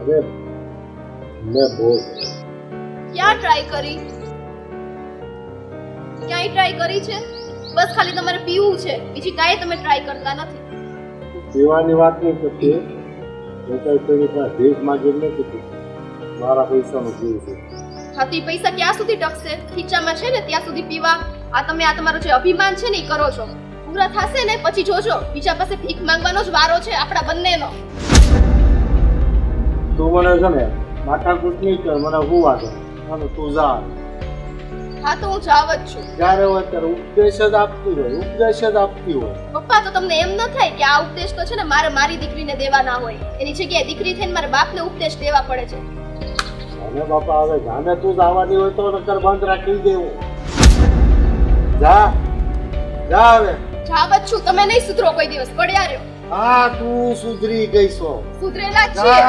અરે મેં બોલ ક્યાં ટ્રાય કરી? ક્યાંય ટ્રાય કરી છે? બસ ખાલી તમારે પીવું છે, બીજી કાંઈ તમે ટ્રાય કરતા નથી. પીવાની વાત નહીં કરતી મેં કઈ તેની પાસે ભીખ માંગી નથી. મારા પૈસાનું જીવ છે. હા તો ઈ પૈસા ક્યાં સુધી ટકશે? ખીચામાં છે ને ત્યાં સુધી પીવા. આ તમારો જે અભિમાન છે ને ઈ કરો છો. પૂરા થશે ને પછી જોજો બીજા પાસે ભીખ માંગવાનો જ વારો છે આપણા બંનેનો. તું મને છે ને માથાકૂટ નહીં કર, મને હું વાંધો અને તું જા. હા તો હું જાવ જ છું. જ્યારે હોય ત્યારે ઉપદેશ જ આપતી હોય. પપ્પા તો તમને એમ ન થાય કે આ ઉપદેશ તો છે ને મારે મારી દીકરીને દેવાના હોય, એની જગ્યાએ દીકરી થઈને મારા બાપને ઉપદેશ દેવા પડે છે. અને બાપા હવે જાને તું જવાની હોય તો નકર બંધ રાખી દેવું. જા હવે. જાવ જ છું, તમે નહીં સુધરો કોઈ દિવસ. પડ્યા રહ્યો. હા તું સુધરી ગઈ છો. સુધરેલા જ છીએ.